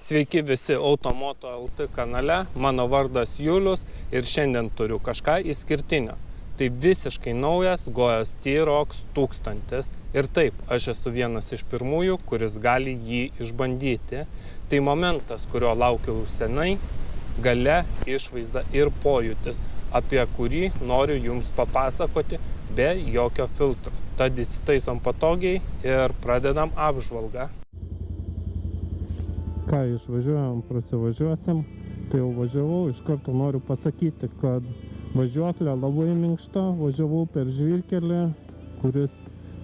Sveiki visi Automoto LT kanale, mano vardas Julius ir šiandien turiu kažką išskirtinio. Tai visiškai naujas Gojos T-Roc 1000 ir taip, aš esu vienas iš pirmųjų, kuris gali jį išbandyti. Tai momentas, kurio laukiau senai, galia, išvaizda ir pojūtis, apie kurį noriu jums papasakoti be jokio filtro. Tad įsitaisom patogiai ir pradedam apžvalgą. Ką išvažiuojam, prasivažiuosim, tai jau važiavau, iš karto noriu pasakyti, kad važiuoklė labai minkšta, važiavau per žvyrkelį, kuris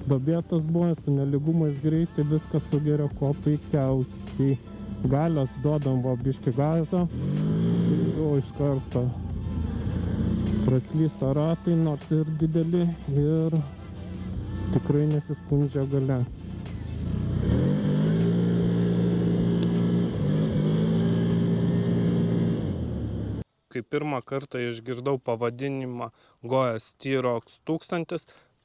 duobėtas buvo, su nelygumais greitai viskas sugeria kuo puikiausiai. Galios duodam va biškį gazą, jau iš karto praslysta ratai, nors ir dideli ir tikrai nesiskundžia galia. Kai pirmą kartą išgirdau pavadinimą Gojos T-Roc 1000,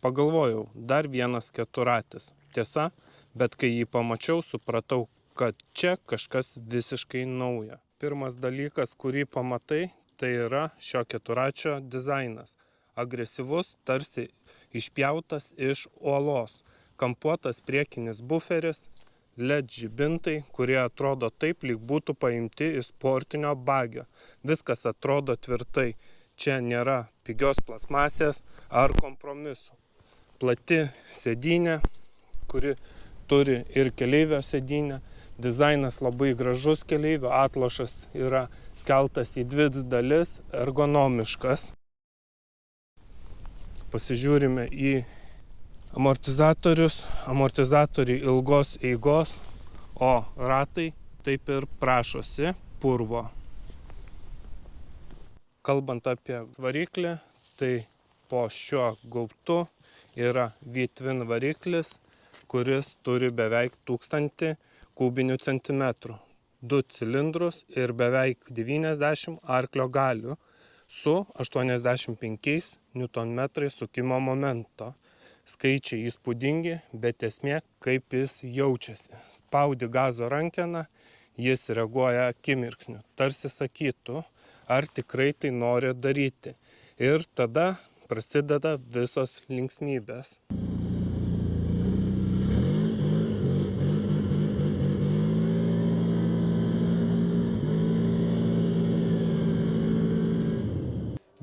pagalvojau, dar vienas keturratis. Tiesa, bet kai jį pamačiau, supratau, kad čia kažkas visiškai nauja. Pirmas dalykas, kurį pamatai, tai yra šio keturračio dizainas. Agresyvus, tarsi išpjautas iš uolos. Kampuotas priekinis buferis, LED žibintai, kurie atrodo taip, lyg būtų paimti iš sportinio bagio. Viskas atrodo tvirtai. Čia nėra pigios plasmasės ar kompromisų. Plati sėdynė, kuri turi ir keleivio sėdynę. Dizainas labai gražus keleivio, atlošas yra skeltas į dvi dalis, ergonomiškas. Pasižiūrime į amortizatorius, amortizatoriai ilgos eigos, o ratai taip ir prašosi purvo. Kalbant apie variklį, tai po šiuo gaubtu yra V-twin variklis, kuris turi beveik 1000 kubinių centimetrų, 2 cilindrus ir beveik 90 arklio galių su 85 Nm sukimo momento. Skaičiai įspūdingi, bet esmė, kaip jis jaučiasi. Spaudi gazo rankeną, jis reaguoja akimirksniu. Tarsi sakytų, ar tikrai tai nori daryti. Ir tada prasideda visos linksmybės.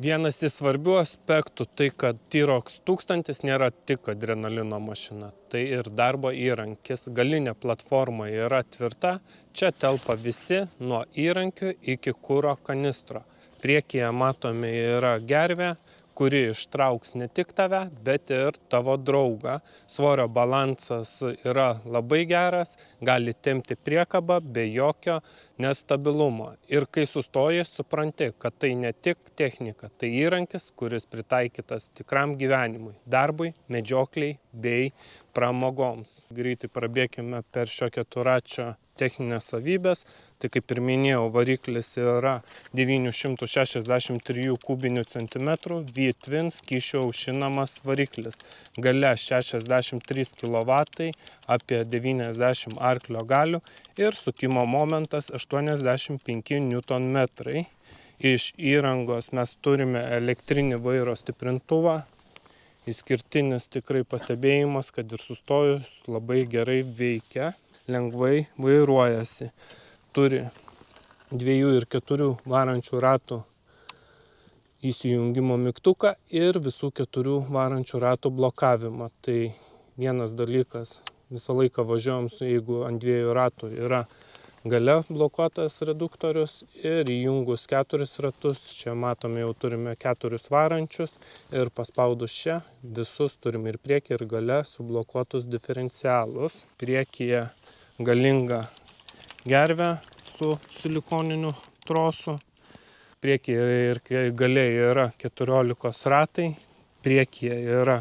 Vienas iš svarbių aspektų tai, kad T-Roc 1000 nėra tik adrenalino mašina, tai ir darbo įrankis. Galinė platforma yra tvirta, čia telpa visi nuo įrankių iki kuro kanistro. Priekyje matome yra gervė, kuri ištrauks ne tik tave, bet ir tavo draugą. Svorio balansas yra labai geras, gali tempti priekabą be jokio nestabilumo. Ir kai sustoji, supranti, kad tai ne tik technika, tai įrankis, kuris pritaikytas tikram gyvenimui, darbui, medžiokliai bei pramogoms. Greitai prabėkime per šio keturračio techninės savybės. Tai kaip ir minėjau, variklis yra 963 kubinių centimetrų V-twin skysčio aušinamas variklis. Galia 63 kW, apie 90 arklio galių ir sukimo momentas 85 Nm. Iš įrangos mes turime elektrinį vairo stiprintuvą. Išskirtinis tikrai pastebėjimas, kad ir sustojus labai gerai veikia. Lengvai vairuojasi. Turi 2 ir 4 varančių ratų įsijungimo mygtuką ir visų 4 varančių ratų blokavimą. Tai vienas dalykas, visą laiką važiuojam, jeigu ant 2 ratų yra gale blokuotas reduktorius ir įjungus 4 ratus, čia matome jau turime 4 varančius ir paspaudus čia visus turime ir priekį ir gale sublokuotus diferencialus. Priekyje galinga gervė su silikoniniu trosu. Priekyje ir gale yra 14 ratai, priekyje yra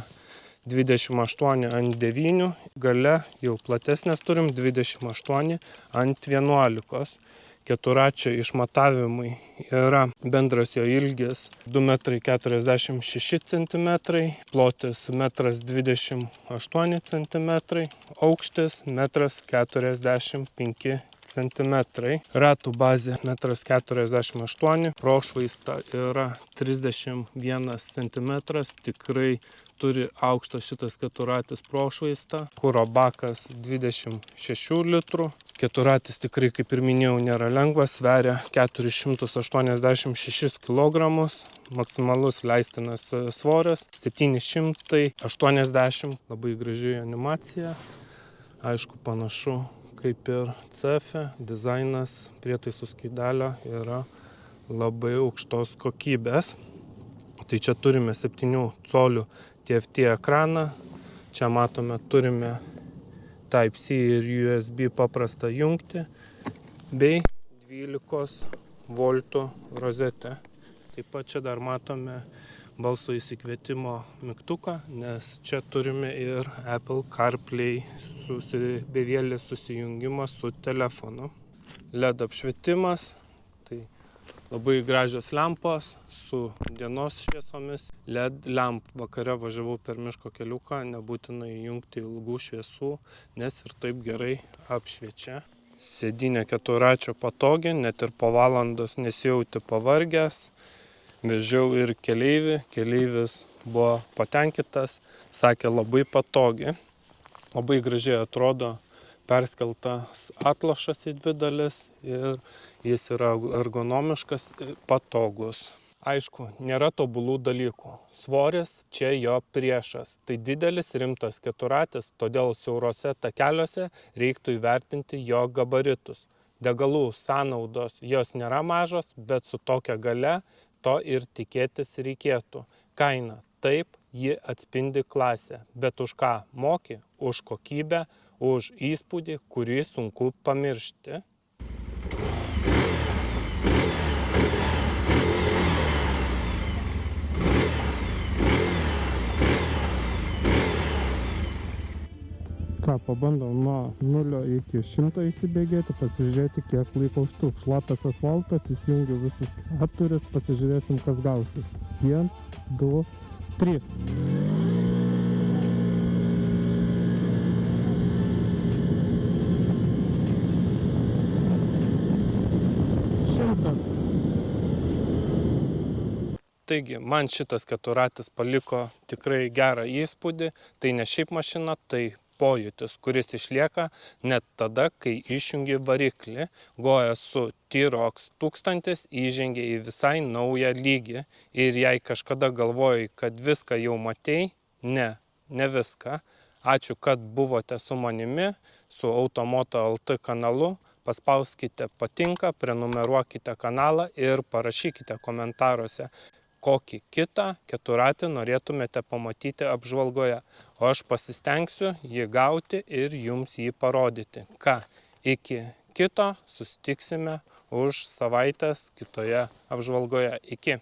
28 ant 9, gale jau platesnės turim 28 ant 11. Keturračio išmatavimai yra bendras jo ilgis 2,46 m, plotis 1,28 cm, aukštis 1,45 cm. Ratų bazė 1,48 m, prošvaista yra 31 cm, tikrai turi aukštą šitas keturratis prošvaistą, kuro bakas 26 litrų. Keturratis tikrai, kaip ir minėjau, nėra lengvas, sveria 486 kg, maksimalus leistinas svoris 780, labai graži animacija, aišku panašu kaip ir CF, dizainas prietaisų skaidelio yra labai aukštos kokybės. Tai čia turime 7 colių TFT ekraną, čia matome turime Type-C ir USB paprastą jungtį bei 12 voltų rozetę. Taip pat čia dar matome balso įsikvietimo mygtuką, nes čia turime ir Apple CarPlay bevėlis susijungimas su telefonu. LED apšvietimas, tai labai gražios lempos su dienos šviesomis. LED lemp vakare važiavau per miško keliuką, nebūtina įjungti ilgų šviesų, nes ir taip gerai apšviečia. Sėdynė keturračio patogi, net ir po valandos nesijauti pavargęs. Vežiau ir keleivį, keleivis buvo patenkintas, sakė labai patogi. Labai gražiai atrodo perskeltas atlošas į 2 dalis ir jis yra ergonomiškas ir patogus. Aišku, nėra tobulų dalykų. Svoris čia jo priešas. Tai didelis rimtas keturratis, todėl siaurose takeliuose reiktų įvertinti jo gabaritus. Degalų sąnaudos jos nėra mažos, bet su tokia galia to ir tikėtis reikėtų. Kaina taip, ji atspindi klasę, bet už ką moki? Už kokybę, už įspūdį, kurį sunku pamiršti. Ką, pabandom nuo 0 iki 100 įsibėgėti, pasižiūrėti, kiek laiko užtruks. Šlapias asfaltas, įsijungiu visus 4, pasižiūrėsim, kas gausis. 1, 2, 3. Taigi, man šitas keturratis paliko tikrai gerą įspūdį. Tai ne šiaip mašina, tai pojūtis, kuris išlieka net tada, kai išjungi variklį. Goja su T-Roc 1000 įžengė į visai naują lygį. Ir jei kažkada galvojai, kad viską jau matei, ne viską. Ačiū, kad buvote su manimi, su Automoto LT kanalu. Paspauskite patinka, prenumeruokite kanalą ir parašykite komentaruose, kokį kitą keturratį norėtumėte pamatyti apžvalgoje. O aš pasistengsiu jį gauti ir jums jį parodyti. Ką, iki kito susitiksime už savaitės kitoje apžvalgoje. Iki.